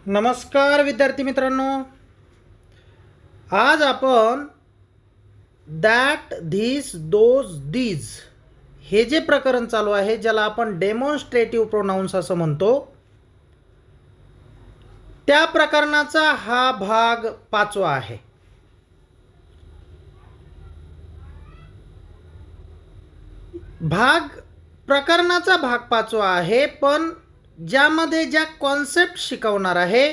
नमस्कार विद्यार्थी मित्रांनो, आज आपण दॅट धीस दोज दीज हे जे प्रकरण चालू आहे ज्याला आपण डेमॉन्स्ट्रेटिव्ह प्रोनाउन्स असं म्हणतो, त्या प्रकरणाचा हा भाग 5वा आहे. प्रकरणाचा भाग 5वा आहे, पण ज्यामध्ये ज्या कॉन्सेप्ट शिकवणार आहे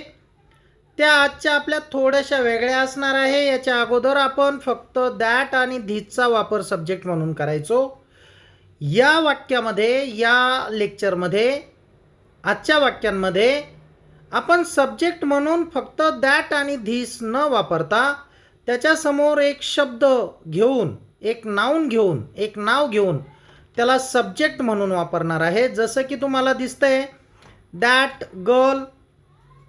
त्या आजच्या आपल्या थोड्याशा वेगळ्या असणार आहे. याच्या अगोदर आपण फक्त दॅट आणि धीसचा वापर सब्जेक्ट म्हणून करायचो. या वाक्यामध्ये, या लेक्चरमध्ये, आजच्या वाक्यांमध्ये आपण सब्जेक्ट म्हणून फक्त दॅट आणि धीस न वापरता त्याच्यासमोर एक शब्द घेऊन, एक नाउन घेऊन, एक नाव घेऊन त्याला सब्जेक्ट म्हणून वापरणार आहे. जसं की तुम्हाला दिसतंय, that girl,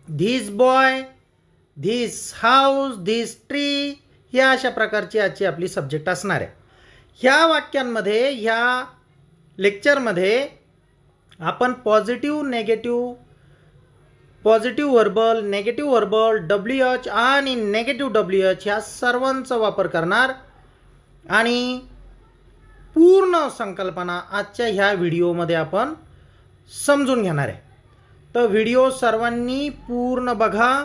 this boy, this house, this tree, ह्या अशा प्रकारची आजची आपली सब्जेक्ट असणार आहे. ह्या वाक्यांमध्ये, ह्या लेक्चरमध्ये आपण positive, negative, positive verbal, negative verbal, WH आणि नेगेटिव्ह WH ह्या सर्वांचा वापर करणार आणि पूर्ण संकल्पना आजच्या ह्या व्हिडिओमध्ये आपण समजून घेणार आहे. तर व्हिडिओ सर्वांनी पूर्ण बघा,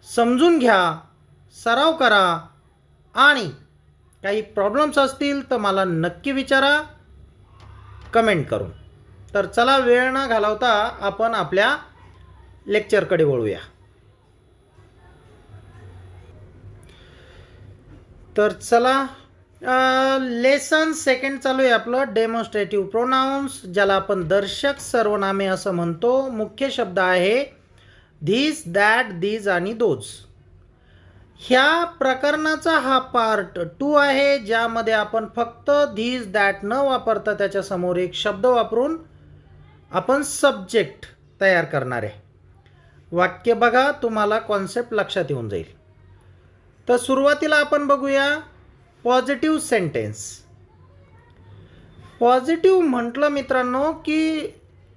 समजून घ्या, सराव करा आणि काही प्रॉब्लेम्स असतील तर मला नक्की विचारा कमेंट करून. तर चला वेळ न घालवता आपण आपल्या लेक्चरकडे वळूया. तर चला, लेसन सेकंड चालू आहे आपलं, डेमॉन्स्ट्रेटिव्ह प्रोनाउन्स, ज्याला आपण दर्शक सर्वनामे असं म्हणतो. मुख्य शब्द आहे धीस, दॅट, दीज आणि दोज. ह्या प्रकरणाचा हा पार्ट 2 आहे, ज्यामध्ये आपण फक्त धीस, दॅट न वापरता त्याच्यासमोर एक शब्द वापरून आपण सब्जेक्ट तयार करणार आहे. वाक्य बघा, तुम्हाला कॉन्सेप्ट लक्षात येऊन जाईल. तर सुरुवातीला आपण बघूया पॉझिटिव्ह सेंटेन्स. पॉझिटिव्ह म्हटलं मित्रांनो की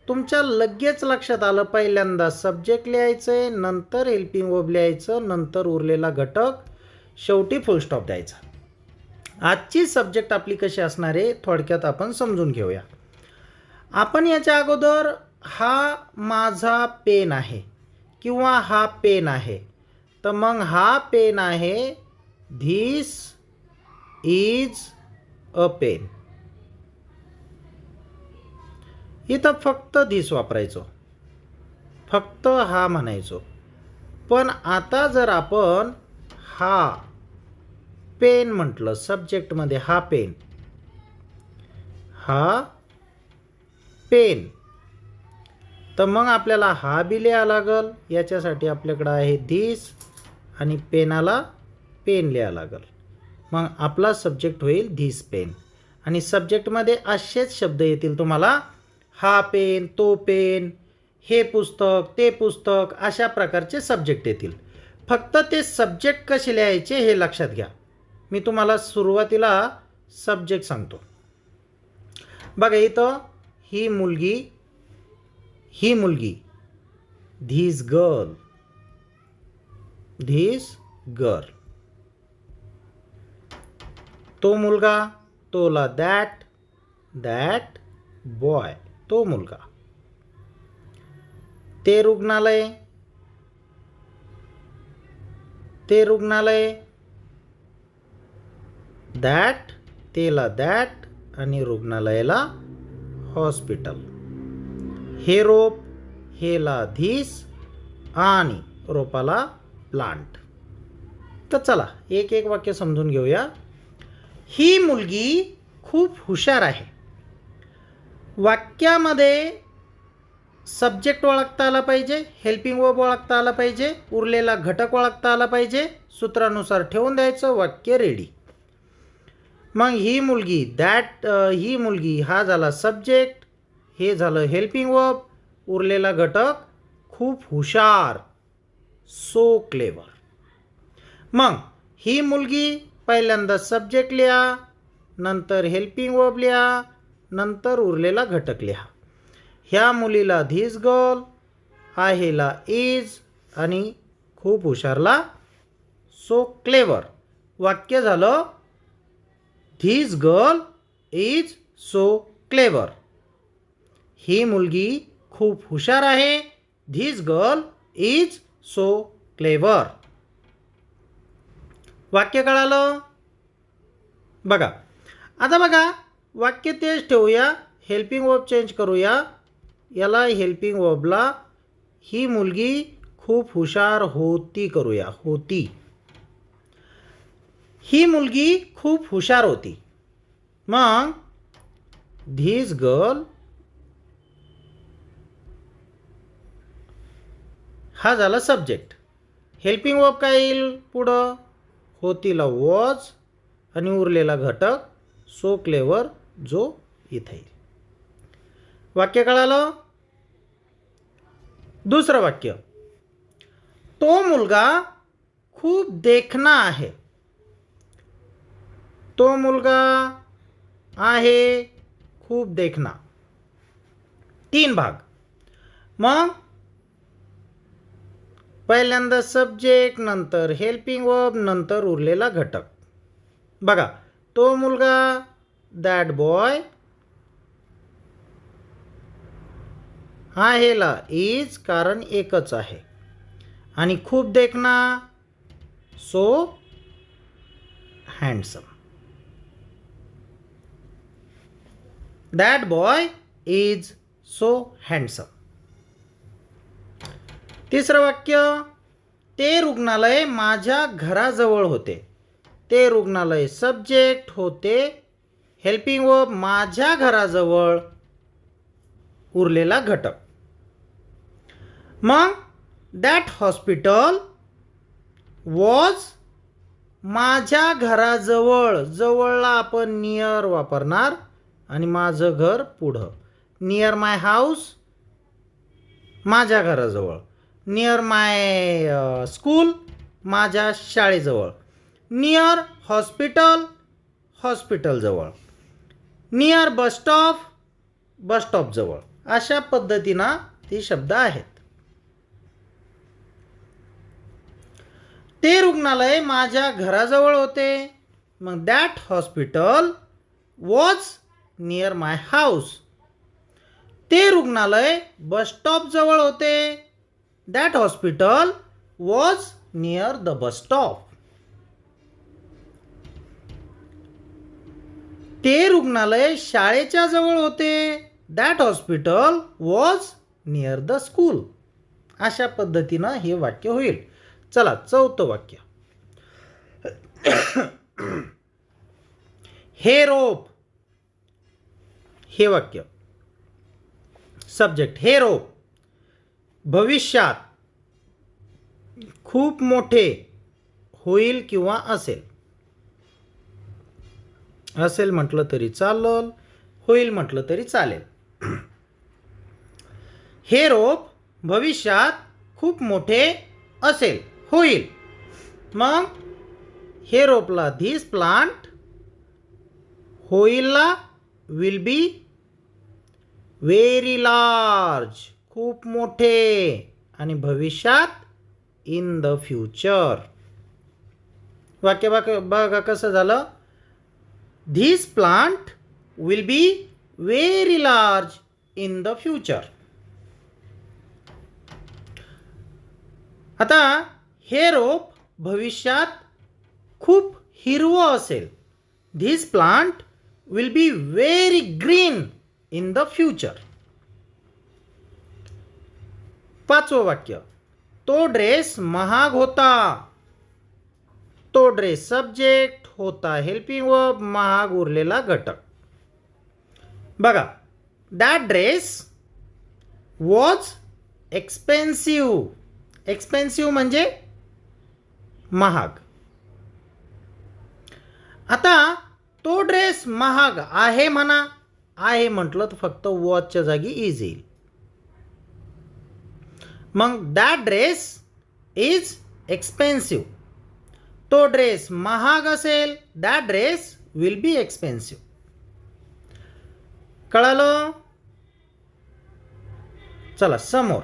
तुमच्या लगेच लक्षात आलं, पहिल्यांदा सब्जेक्ट लिहायचं आहे, नंतर हेल्पिंग वर्ब लिहायचं, नंतर उरलेला घटक, शेवटी फुल स्टॉप द्यायचा. आजची सब्जेक्ट आपली कशी असणार आहे थोडक्यात आपण समजून घेऊया. आपण याच्या अगोदर हा माझा पेन आहे किंवा हा पेन आहे, तर मग हा पेन आहे, धीस इज अ पेन. इथं फक्त धीस वापरायचो, फक्त हा म्हणायचो. पण आता जर आपण हा पेन म्हटलं सब्जेक्टमध्ये, हा पेन, हा पेन, तर मग आपल्याला हा बी लिहावं लागल. याच्यासाठी आपल्याकडं आहे धीस आणि पेनाला पेन लिहावं लागल. मग आपला सब्जेक्ट होईल धीस पेन. आणि सब्जेक्टमध्ये असेच शब्द येतील तुम्हाला, हा पेन, तो पेन, हे पुस्तक, ते पुस्तक, अशा प्रकारचे सब्जेक्ट येतील. फक्त ते सब्जेक्ट कसे लिहायचे हे लक्षात घ्या. मी तुम्हाला सुरुवातीला सब्जेक्ट सांगतो. बघा इथं, ही मुलगी, ही मुलगी, धीस गर्ल, धीस गर्ल. तो मुलगा, तोला दॅट, दॅट बॉय, तो मुलगा. ते रुग्णालय, ते रुग्णालय, दॅट, तेला दॅट आणि रुग्णालयाला हॉस्पिटल. हे रोप, हेला धीस आणि रोपाला प्लांट. तर चला एक एक वाक्य समजून घेऊया. ही मुलगी खूप हुशार आहे. वाक्यामध्ये सब्जेक्ट ओळखता आला पाहिजे, हेल्पिंग वर्ब ओळखता आला पाहिजे, उरलेला घटक ओळखता आला पाहिजे, सूत्रानुसार ठेवून द्यायचं, वाक्य रेडी. मग ही मुलगी, दॅट, ही मुलगी हा झाला सब्जेक्ट, हे झालं हेल्पिंग वर्ब, उरलेला घटक खूप हुशार, सो क्लेवर. मग ही मुलगी पहिल्यांदा सब्जेक्ट लिहा, नंतर हेल्पिंग वर्ब लिहा, नंतर उरलेला घटक लिहा. ह्या मुलीला धीस गर्ल आहेला इज आणि खूप हुशारला सो क्लेवर. वाक्य झालं this girl is so clever. ही मुलगी खूप हुशार आहे. This girl is so clever. वाक्य कळालं? बघा आता बघा वाक्य तेच ठेवूया. हेल्पिंग वर्ब चेंज करूया. याला हेल्पिंग वर्बला ही मुलगी खूप हुशार होती करूया. होती. ही मुलगी खूप हुशार होती. मग धिस गर्ल हा झाला सब्जेक्ट. हेल्पिंग वर्ब काय येईल पुढं? होतीला वॉज आणि उरलेला घटक सो क्लेवर जो इथे येईल. वाक्य कळालं? दुसरं वाक्य, तो मुलगा खूप देखणा आहे. तो मुलगा आहे खूप देखणा. 3 भाग. मग पहिल्यांदा सब्जेक्ट, नंतर हेल्पिंग वर्ब, नंतर उरलेला घटक. बघा तो मुलगा दॅट बॉय, आहेला इज कारण एकच आहे आणि खूप देखना so handsome. That boy is so handsome. तिसरं वाक्य, ते रुग्णालय माझ्या घराजवळ होते. ते रुग्णालय सब्जेक्ट होते. हेल्पिंग वर्ब माझ्या घराजवळ उरलेला घटक. मग दॅट हॉस्पिटल वॉज माझ्या घराजवळ. जवळला आपण नियर वापरणार आणि माझं घर पुढं. नियर माय हाऊस माझ्या घराजवळ. नियर माय स्कूल माझ्या शाळेजवळ. नियर हॉस्पिटल हॉस्पिटलजवळ. नियर बसस्टॉप बसस्टॉपजवळ. अशा पद्धतीनं ती शब्द आहेत. ते रुग्णालय माझ्या घराजवळ होते. मग that hospital was near my house. ते रुग्णालय बसस्टॉपजवळ होते. That hospital was near the bus stop. ते रुग्णालय शाळेच्या जवळ होते. That hospital was near the school. अशा पद्धतीनं हे वाक्य होईल. चला चौथं वाक्य, हे रोप. हे वाक्य सब्जेक्ट हे रोप भविष्यात खूप मोठे होईल किंवा असेल. असेल म्हटलं तरी चालेल, होईल म्हटलं तरी चालेल. हे रोप भविष्यात खूप मोठे असेल, होईल. मग हे रोपला धिस प्लांट, होईलला विल बी व्हेरी लार्ज खूप मोठे आणि भविष्यात इन द फ्युचर. वाक्य बघा कसं झालं. This plant will be very large in the future. आता हे रोप भविष्यात खूप हिरवं असेल. This plant will be very green in the future. पाचवं वाक्य, तो ड्रेस महाग होता. तो ड्रेस सब्जेक्ट, होता हेल्पिंग वर्ब, महाग उरलेला घटक. बघा that dress was expensive. Expensive म्हणजे महाग. आता तो ड्रेस महाग आहे म्हणा. आहे म्हटलं तर फक्त वॉचच्या जागी इज येईल. मग दॅट ड्रेस इज एक्सपेन्सिव्ह. तो ड्रेस महाग असेल. That dress will be expensive. कळालं? चला समोर,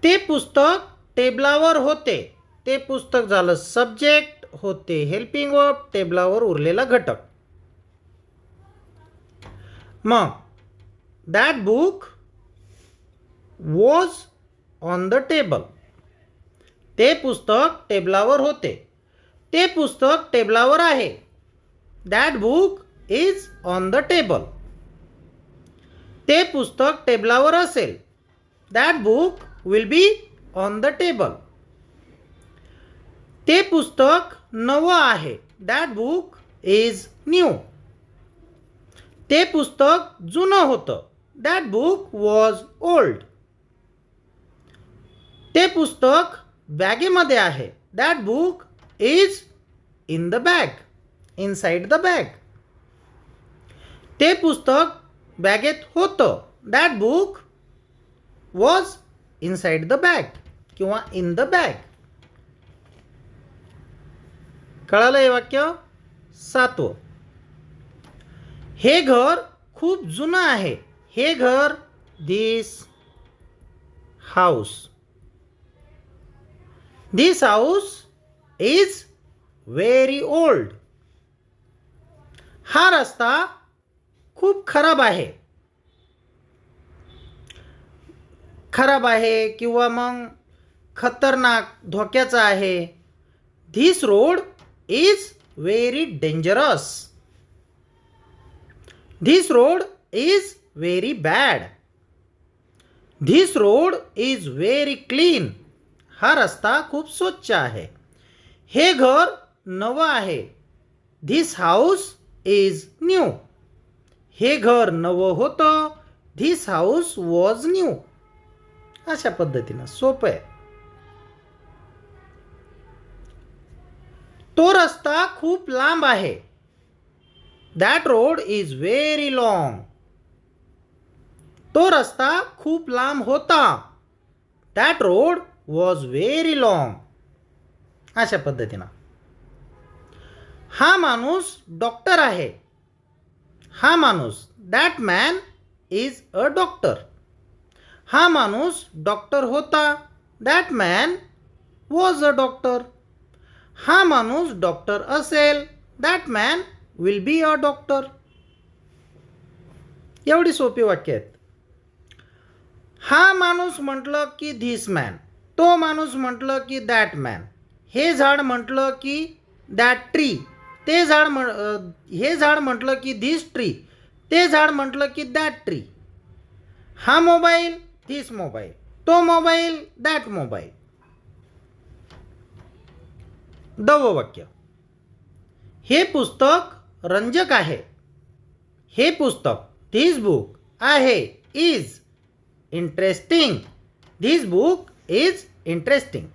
ते पुस्तक टेबलावर होते. ते पुस्तक झालं सब्जेक्ट, होते हेल्पिंग वर्ब, टेबलावर उरलेला घटक. मग that book was on the table. ते पुस्तक टेबलावर होते. ते पुस्तक टेबलावर आहे. That book is on the table. ते पुस्तक टेबलावर असेल. That book will be on the table. ते पुस्तक नवं आहे. That book is new. ते पुस्तक जुनं होतं. That book was old. ते पुस्तक बॅगेमध्ये आहे. That book is in the bag, inside the bag. ते पुस्तक बॅगेत होतं. That book was inside the bag किंवा इन द बॅग. कळालं हे वाक्य? 7. हे घर खूप जुनं आहे. हे घर, this house. This house is very old. हा रस्ता खूप खराब आहे. खराब आहे किंवा मग खतरनाक, धोक्याचा आहे. This road is very dangerous. This road is very bad. This road is very clean. हा रस्ता खूप स्वच्छ आहे. हे घर नवं आहे. This house is new. हे घर नवं होतं. This house was new. अशा पद्धतीनं सोपं आहे. तो रस्ता खूप लांब आहे. That road is very long. तो रस्ता खूप लांब होता. That road was very long. अशा पद्धतीनं. हा माणूस डॉक्टर आहे. हा माणूस, that man is a doctor. हा माणूस डॉक्टर होता. That man was a doctor. हा माणूस डॉक्टर असेल. That man will be a doctor. एवढी सोपी वाक्य आहेत. हा माणूस म्हटलं की धिस मॅन. तो माणूस म्हटलं की दॅट मॅन. हे झाड म्हटलं की दॅट ट्री. ते झाड हे झाड म्हटलं की धिस ट्री. ते झाड म्हटलं की दॅट ट्री. हा मोबाईल, धिस मोबाईल. तो मोबाईल, दॅट मोबाईल. 10वं वाक्य. हे पुस्तक रंजक आहे. हे पुस्तक, धिस बुक, आहे, is interesting. This book is interesting.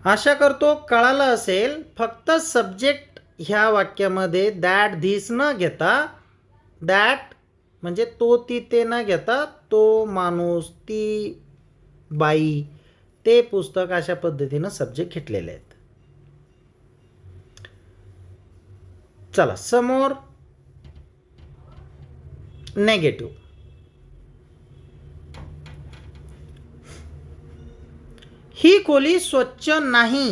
आशा करतो कळालं असेल. फक्त सब्जेक्ट ह्या वाक्यामध्ये दॅट, धिस न घेता, दॅट म्हणजे तो, ती, ते न घेता तो माणूस, ती बाई, ते पुस्तक अशा पद्धतीनं सब्जेक्ट घेतलेले आहेत. चला समोर नेगेटिव्ह. ही खोली स्वच्छ नाही.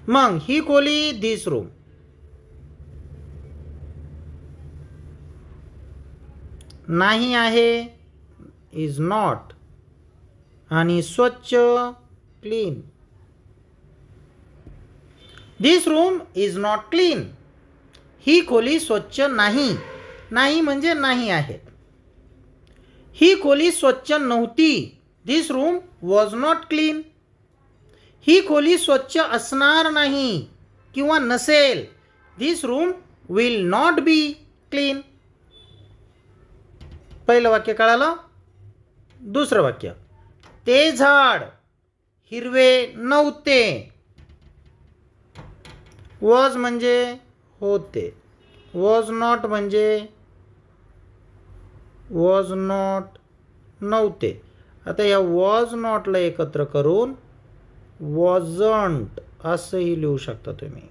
मग ही खोली, धिस रूम. नाही आहे, इज नॉट. आणि स्वच्छ, clean. This room is not clean. ही खोली स्वच्छ नाही. नाही म्हणजे नाही आहे. ही खोली स्वच्छ नव्हती. This room was not clean. ही खोली स्वच्छ असणार नाही किंवा नसेल. This room will not be clean. पहिलं वाक्य कळालं. दुसरं वाक्य. ते झाड हिरवे नव्हते. वॉज म्हणजे होते. वॉज नॉट म्हणजे वॉज नॉट नव्हते. आता या वॉज नॉटला एकत्र करून वॉजंट असंही लिहू शकता तुम्ही.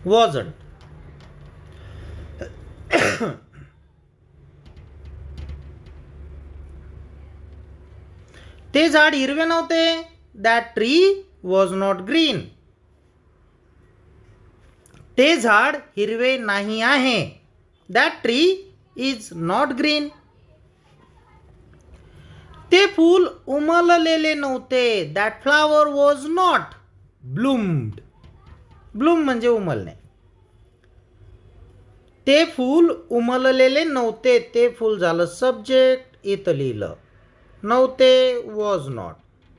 वॉजंट. ते झाड हिरवे नव्हते. That tree was not green. ते झाड हिरवे नाही आहे. That tree is not green. ते फूल उमललेले नव्हते. That flower was not bloomed. Bloom म्हणजे उमलणे. ते फूल उमललेले नव्हते. ते फूल झालं सब्जेक्ट, इथं लिहिलं. नव्हते वॉज नॉट,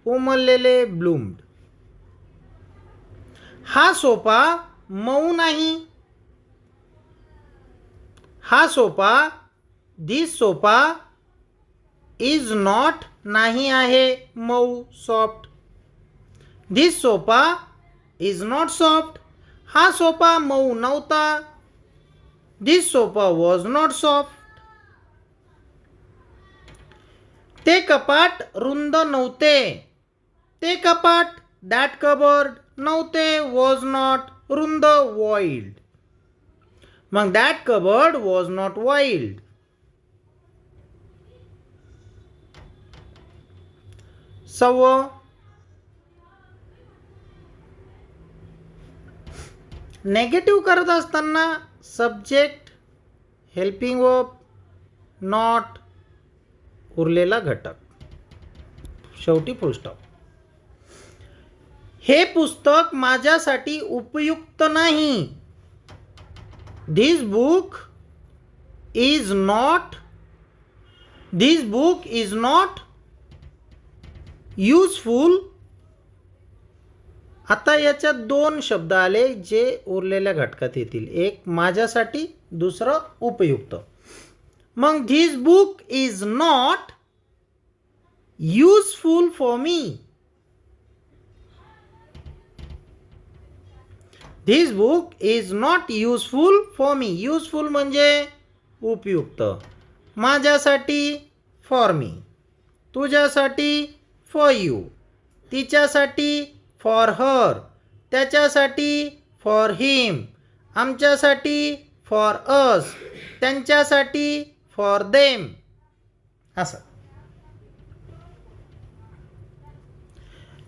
उमललेले ब्लूम्ड. हा सोफा मऊ नाही. हा sofa, this sofa is not नाही आहे मऊ, soft. This sofa is not soft. हा सोफा मऊ नव्हता. दिस सोफा वॉज नॉट सॉफ्ट. ते कपाट रुंद नव्हते. ते कपाट, दॅट कबर्ड, नव्हते वॉज नॉट रुंद, वाईल्ड. मग that cupboard was not wild. Negative करत असताना सब्जेक्ट, हेल्पिंग वर्ब, नॉट, उरलेला घटक, शेवटी फुलस्टॉप. हे पुस्तक माझ्यासाठी उपयुक्त नाही. दिस बुक इज नॉट युजफुल. आता याच्यात दोन शब्द आले जे उरलेल्या घटकात येतील. एक माझ्यासाठी, दुसरं उपयुक्त. मग this book is not useful for me. This book is not useful for me. Useful म्हणजे उपयुक्त. माझ्यासाठी फॉर मी, तुझ्यासाठी फॉर यू, तिच्यासाठी फॉर हर, त्याच्यासाठी फॉर हिम, आमच्यासाठी फॉर अस, त्यांच्यासाठी फॉर देम. असं.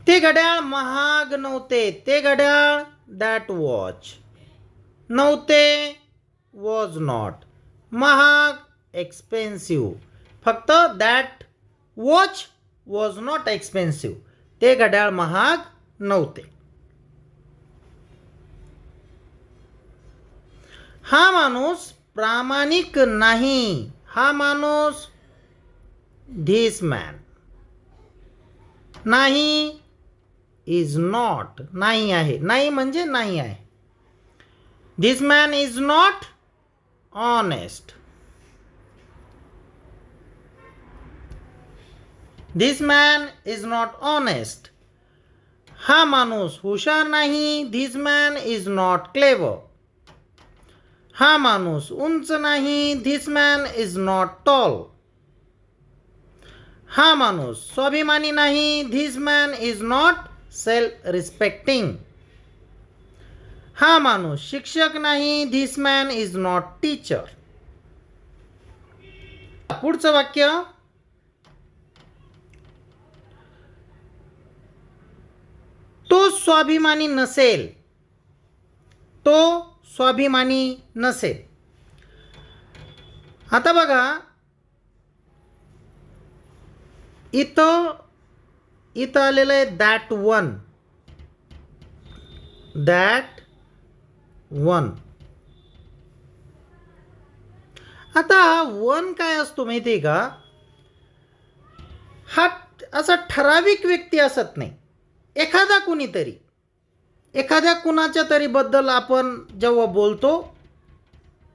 ते घड्याळ महाग नव्हते. ते घड्याळ, दॅट वॉच, नव्हते वॉज नॉट, महाग, एक्सपेन्सिव्ह. फक्त that watch was not expensive. ते घड्याळ महाग नव्हते. हा माणूस प्रामाणिक नाही. हा माणूस, धिस मॅन. नाही इज नॉट, नाही आहे. नाही म्हणजे नाही आहे. This man is not honest. This man is not honest. हा माणूस हुशार नाही. This man is not clever. हा माणूस उंच नाही. This man is not tall. हा माणूस स्वाभिमानी नाही. This man is not self respecting. हा माणूस शिक्षक नाही. This man is not teacher. पुढचं वाक्य, तो स्वाभिमानी नसेल. तो स्वाभिमानी नसेल. आता बघा, इथं आलेलं आहे दॅट वन. That one. आता हा वन काय असतो माहिती आहे का? हा असा ठराविक व्यक्ती असत नाही. एखादा कुणीतरी, एखाद्या कुणाच्या तरी बद्दल आपण जेव्हा बोलतो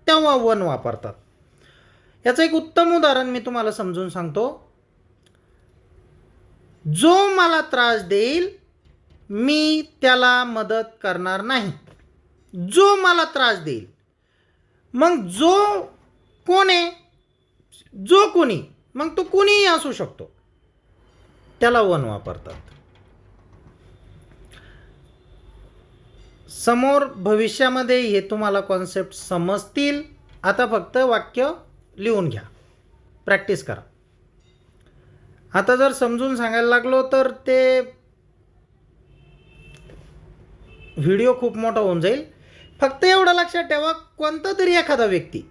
तेव्हा वन वापरतात. याचं एक उत्तम उदाहरण मी तुम्हाला समजून सांगतो. जो मला त्रास देईल मी त्याला मदत करणार नाही. जो मला त्रास देईल. मग जो कोण आहे? जो कोणी, मग तो कोणीही असू शकतो, त्याला वन वापरतात. समोर भविष्यामध्ये हे तुम्हाला कॉन्सेप्ट समजतील. आता फक्त वाक्य लिहून घ्या, प्रॅक्टिस करा. आता जर समजून सांगायला लागलो तर ते व्हिडिओ खूप मोठा होऊन जाईल. फक्त एवढं लक्षात ठेवा, कोणता तरी एखादा व्यक्ती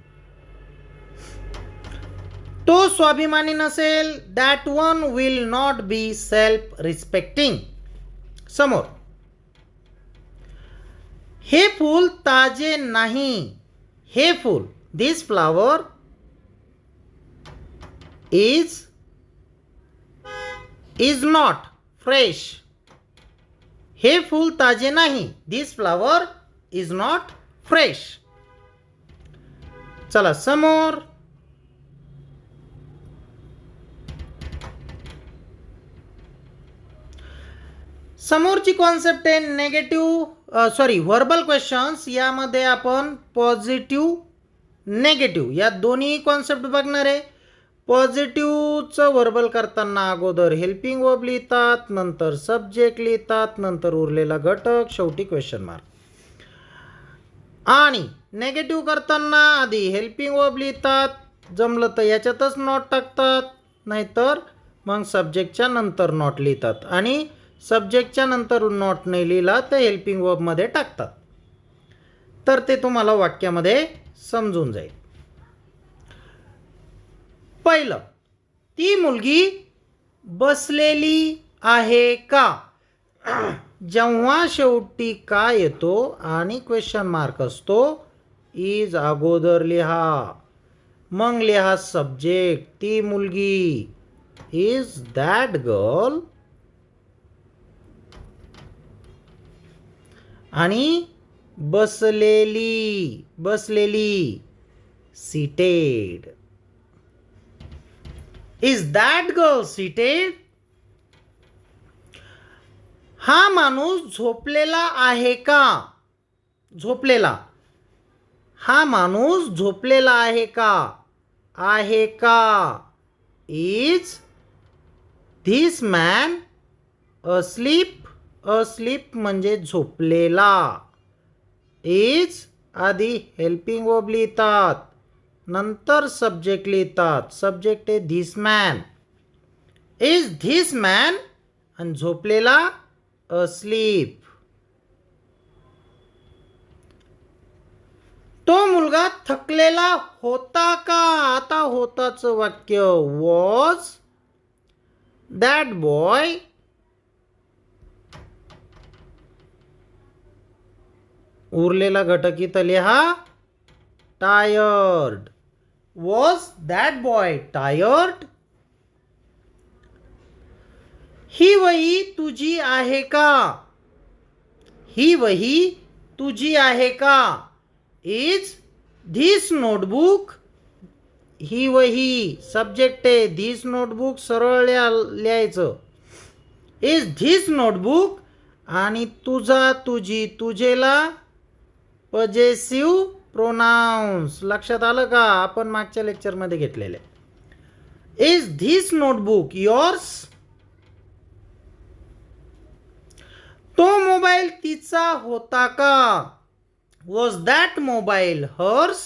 तो स्वाभिमानी नसेल, that one will not be self respecting. समोर, हे फूल ताजे नाही. हे फूल, दिस फ्लावर इज नॉट फ्रेश. हे फूल ताजे नाही. दिस फ्लावर इज नॉट फ्रेश. चला समोर, समोरची कॉन्सेप्ट आहे व्हर्बल क्वेश्चन्स. यामध्ये आपण पॉझिटिव्ह, नेगेटिव्ह या दोन्ही कॉन्सेप्ट बघणार आहे. पॉझिटिव्हचं व्हर्बल करताना अगोदर हेल्पिंग वर्ब लिहितात, नंतर सब्जेक्ट लिहितात, नंतर उरलेला घटक, शेवटी क्वेश्चन मार्क. आणि नेगेटिव्ह करताना आधी हेल्पिंग वर्ब लिहितात, जमलं तर याच्यातच नॉट टाकतात, नाहीतर मग सब्जेक्टच्या नंतर नॉट लिहितात. आणि सब्जेक्टच्या नंतर नॉट नाही लिहिला तर हेल्पिंग वर्बमध्ये टाकतात. तर ते तुम्हाला वाक्यामध्ये समजून जाईल. पहिलं, ती मुलगी बसलेली आहे का. जेव्हा शेवटी का येतो आणि क्वेश्चन मार्क असतो, इज अगोदर लिहा, मग लिहा सब्जेक्ट. ती मुलगी, इज दॅट गर्ल, आणि बसलेली, seated. Is that girl seated. हा माणूस झोपलेला आहे का. झोपलेला, हा माणूस झोपलेला आहे का. आहे का. Is this man asleep. Asleep म्हणजे झोपलेला. इज आधी हेल्पिंग वर्ब लिहितात, नंतर सब्जेक्ट लिहितात. सब्जेक्ट आहे this man. Is this man, आणि झोपलेला अस्लीप. तो मुलगा थकलेला होता का. आता होताचं वाक्य, वॉज दॅट बॉय उरलेला घटक इथं लिहा, tired. Was that boy tired. ही वही तुझी आहे का. ही वही तुझी आहे का. Is this notebook. ही वही सब्जेक्ट आहे, धिस नोटबुक सरळ लिहायचं. इज धिस नोटबुक, आणि तुझा, तुझी, तुझेला पजेसिव्ह प्रोनाउन्स. लक्षात आलं का, आपण मागच्या लेक्चरमध्ये घेतलेले. Is this notebook yours. तो मोबाईल तिचा होता का. Was that mobile hers.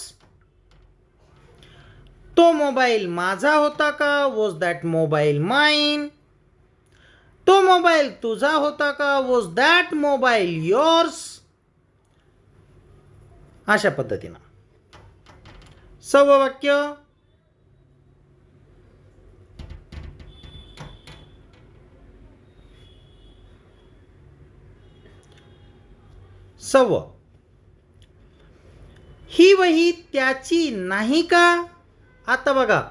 तो मोबाईल माझा होता का. Was that mobile mine. तो मोबाईल तुझा होता का. Was that mobile yours. अशा पद्धतीनं 6वं वाक्य, ही वही त्याची नाही का. आता बघा,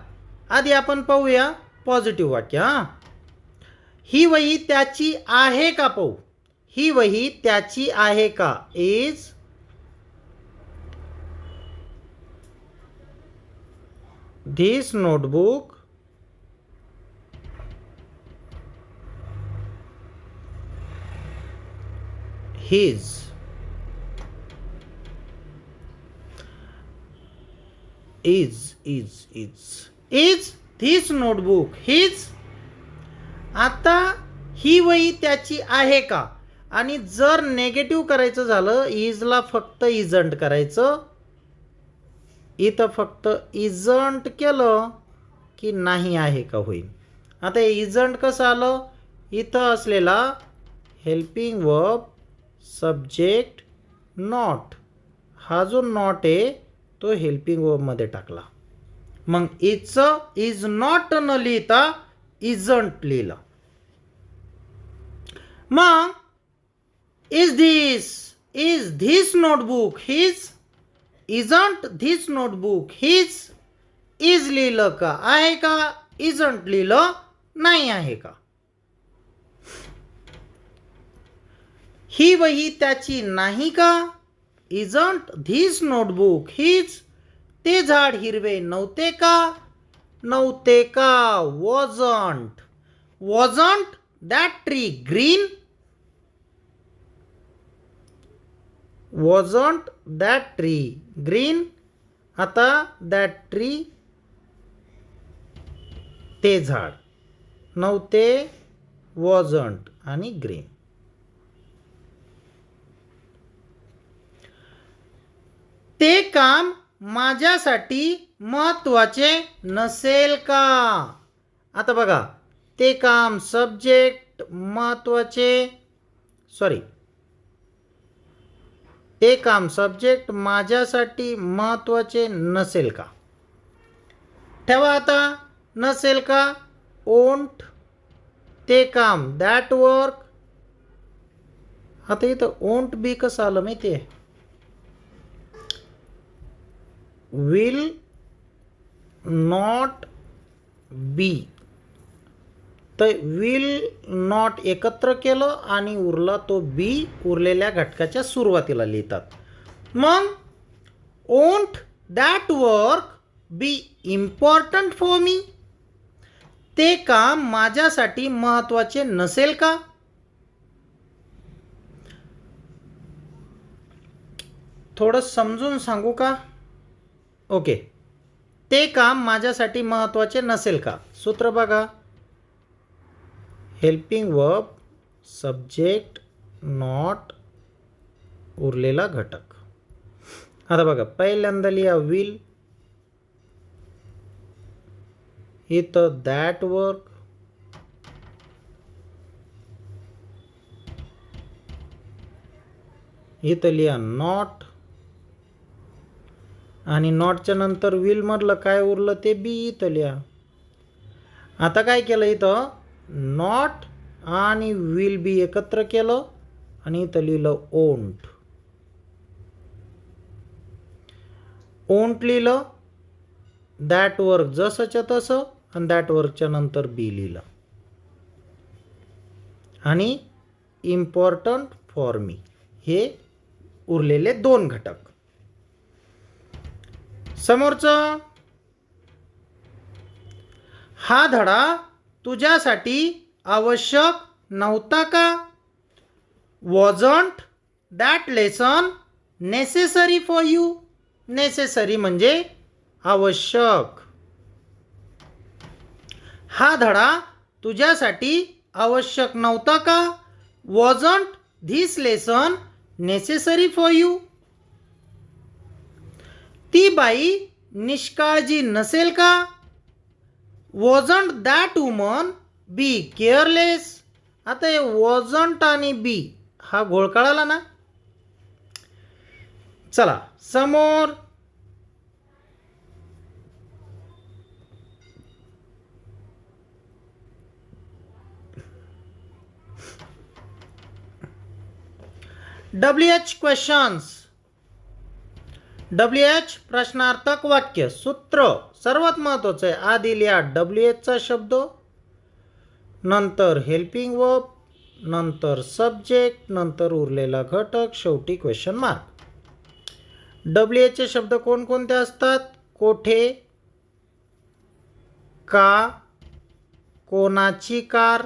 आधी आपण पाहूया पॉझिटिव्ह वाक्य. ही वही त्याची आहे का पाहू. ही वही त्याची आहे का. Is this notebook his. Is this notebook his. आता ही वही त्याची आहे का, आणि जर नेगेटिव्ह करायचं झालं, इजला फक्त इजंट करायचं. इथं फक्त इजंट केलं की नाही आहे का होईल. आता इजंट कसं आलं, इथं असलेला हेल्पिंग वर्ब सब्जेक्ट नॉट, हा जो नॉट आहे तो हेल्पिंग वर्बमध्ये टाकला. मग इट्स इज नॉट न लिहिता इजंट लिहिलं. मग is this notebook his, isn't this notebook his, is लिहिलं का, आहे का, इजंट लिहिलं नाही आहे का. ही वही त्याची नाही का, इजंट धिस नोटबुक हिज, ते झाड हिरवे नव्हते का, नव्हते का, wasn't that tree green, wasn't that tree green. आता दॅट ट्री ते झाड, नव्हते वॉजंट आणि ग्रीन. ते काम माझ्यासाठी महत्त्वाचे नसेल का. आता बघा, ते काम सब्जेक्ट महत्त्वाचे, ते काम सब्जेक्ट माझ्यासाठी महत्त्वाचे नसेल का. ठेवा आता, नसेल का, ओंट, ते काम दॅट वर्क. आता इथं ओंट बी कसं आलं माहिती आहे, विल नॉट बी, तर विल नॉट एकत्र केलं आणि उरला तो बी उरलेल्या घटकाच्या सुरुवातीला लिहितात. मग won't that work be important for me, ते काम माझ्यासाठी महत्त्वाचे नसेल का. थोडं समजून सांगू का. ओके, ते काम माझ्यासाठी महत्त्वाचे नसेल का. सूत्र बघा, हेल्पिंग वर्ब सब्जेक्ट नॉट उरलेला घटक. आता बघा, पहिल्यांदा लिहा विल, इथं दॅट वर्क, इथं लिहा नॉट, आणि नॉटच्या नंतर विल मधलं काय उरलं ते बी इथं लिहा. आता काय केलं, इथं नॉट आणि विल बी एकत्र केलं आणि इथं लिहिलं ओंट. ओंट लिहिलं, दॅट वर्क जसंच्या तसं, आणि दॅट वर्कच्या नंतर बी लिहिलं, आणि इम्पॉर्टंट फॉर मी, हे उरलेले दोन घटक. समोरचं, हा धडा तुझ्यासाठी आवश्यक नव्हता का, wasn't that lesson necessary for you. Necessary म्हणजे आवश्यक. हा धडा तुझ्यासाठी आवश्यक नव्हता का, wasn't this lesson necessary for you. ती बाई निष्काळजी नसेल का, wasn't that woman be careless. आता हे वॉजंट आणि बी हा घोळ कळाला ना. चला समोर, WH क्वेश्चन्स. WH प्रश्नार्थक वाक्य. सूत्र सर्वात महत्त्वाचं आहे, आधी लिहा WH चा शब्द, नंतर हेल्पिंग वर्ब, नंतर सब्जेक्ट, नंतर उरलेला घटक, शेवटी क्वेश्चन मार्क. WH चे शब्द कोणकोणते असतात, कोठे, का, कोणाची कार,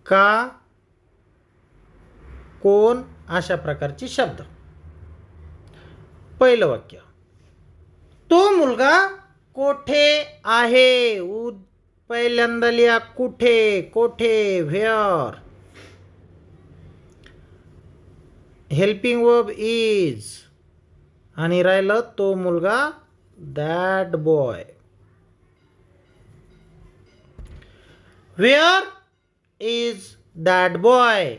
का, कोण, अशा प्रकारचे शब्द. पहिलं वाक्य, तो मुलगा कोठे आहे. पहिल्यांदा लिहा कुठे, कोठे व्हेअर. हेल्पिंग वर्ब इज, आणि राहिलं तो मुलगा that boy. Where is that boy.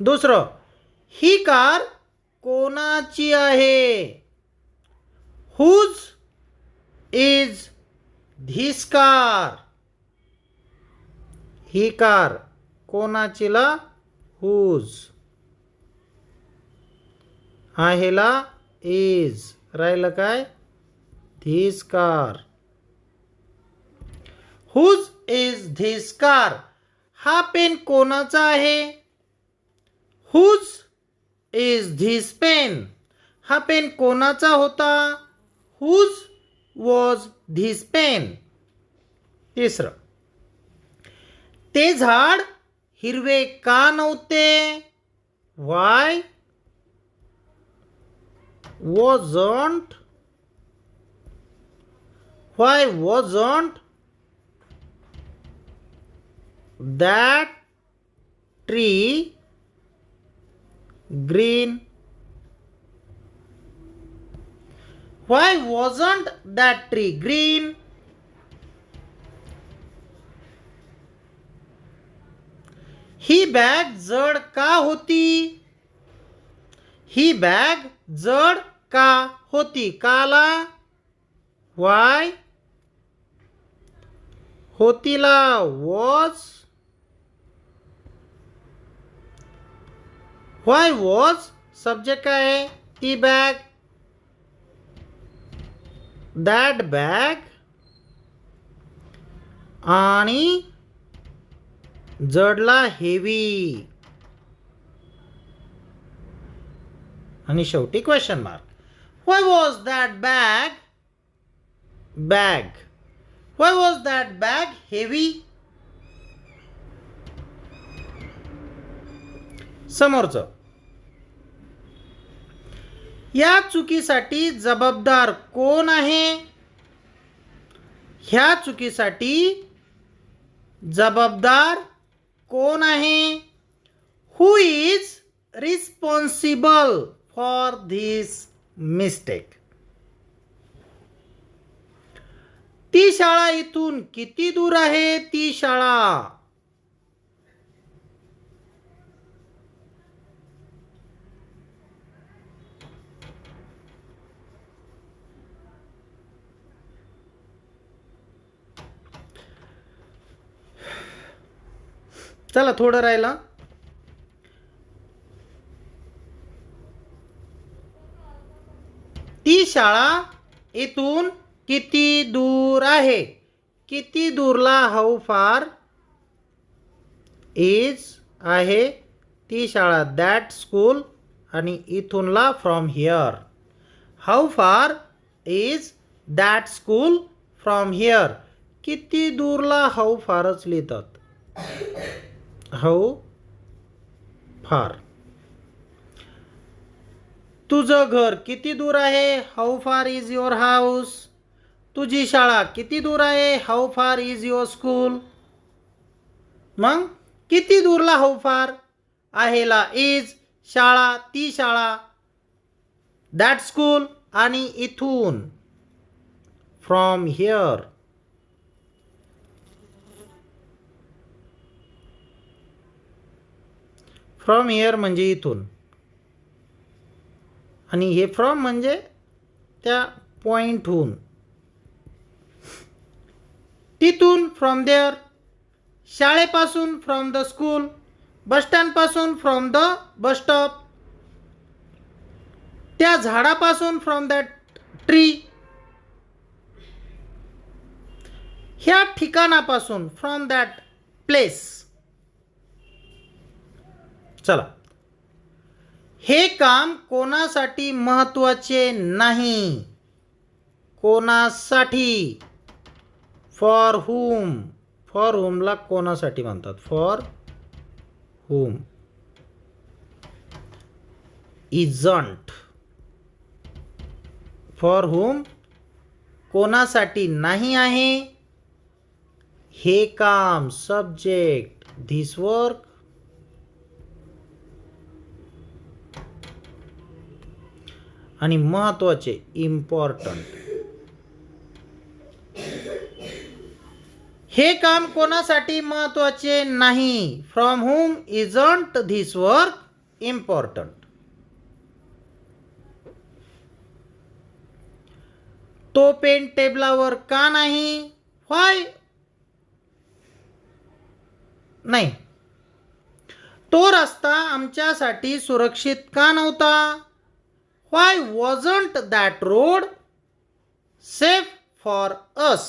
दुसरं, ही कार कोणाची आहे. Whose is this car. ही कार कोणाची ला हुज, आहेला इज, राहिलं काय this car. Whose is this car. हा पेन कोणाचा आहे. Whose is this pen. हा पेन कोणाचा होता. Whose was this pen. तिसरं, ते झाड हिरवे का नव्हते. Why wasn't that tree green. Why wasn't that tree green. ही बॅग जड का होती. ही बॅग जड का होती. काला वाय, होतीला वॉज. वाय वॉज सब्जेक्ट काय आहे. ती बॅग. दॅट बॅग आणि जडला हेवी. आणि शेवटी question mark. Why was that bag Why was that bag heavy. समोरचं, या चुकीसाठी जबाबदार कोण आहे. ह्या चुकीसाठी जबाबदार कोण आहे. Who is responsible for this mistake. ती शाळा इथून किती दूर आहे. ती शाळा. चला थोडं राहिलं. ती शाळा इथून किती दूर आहे. किती दूरला हाऊ फार इज आहे. ती शाळा दॅट स्कूल आणि इथूनला from here. How far is that school from here. किती दूरला हाऊ फारच लिहितात. हाऊ फार. तुझं घर किती दूर आहे. How far is your house. तुझी शाळा किती दूर आहे. How far is your school. मग किती दूरला हाऊ फार आहेला इज, शाळा ती शाळा, दॅट स्कूल आणि इथून फ्रॉम हिअर. फ्रॉम हिअर म्हणजे इथून आणि हे फ्रॉम म्हणजे त्या पॉईंटहून. तिथून फ्रॉम देअर. शाळेपासून फ्रॉम द स्कूल. बसस्टँडपासून फ्रॉम द बस स्टॉप. त्या झाडापासून फ्रॉम दॅट ट्री. ह्या ठिकाणापासून फ्रॉम दॅट प्लेस. चला, हे काम कोणासाठी महत्त्वाचे नाही. कोणासाठी. For hmm. फॉर हुमला कोणासाठी म्हणतात. For hmm. इजंट. फॉर हुम कोणासाठी नाही आहे. हे काम सब्जेक्ट. This work. आणि महत्त्वाचे इम्पॉर्टंट. हे काम कोणासाठी महत्त्वाचे नाही. From whom isn't this work important. तो पेन टेबलावर का नाही. व्हाय नाही. तो रस्ता आमच्यासाठी सुरक्षित का नव्हता. Why wasn't that road safe for us.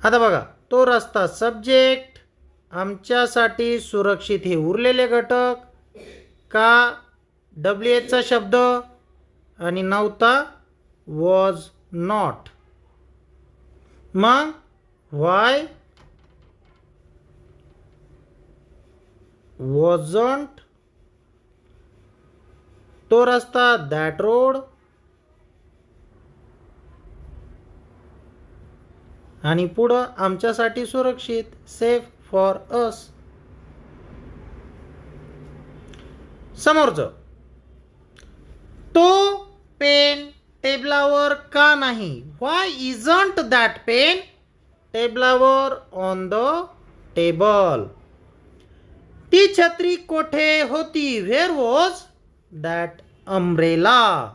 आता बघा, तो रस्ता सब्जेक्ट, आमच्यासाठी सुरक्षित हे उरलेले घटक, का WHचा शब्द आणि नव्हता वॉज नॉट. मग व्हाय वॉजंट तो रस्ता दॅट रोड आणि पुढं आमच्यासाठी सुरक्षित सेफ फॉर अस. समोरचं, तो पेन टेबलावर का नाही. व्हाय इजंट दॅट पेन टेबलावर ऑन द टेबल. ती छत्री कोठे होती. Where was that umbrella.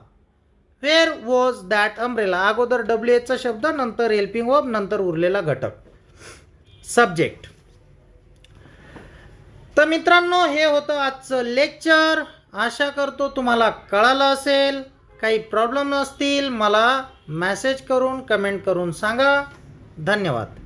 Where was that umbrella. अगोदर WHचा शब्द, नंतर हेल्पिंग वर्ब, नंतर उरलेला घटक सब्जेक्ट. तर मित्रांनो, हे होतं आजचं लेक्चर. आशा करतो तुम्हाला कळालं असेल. काही प्रॉब्लेम असतील मला मेसेज करून कमेंट करून सांगा. धन्यवाद.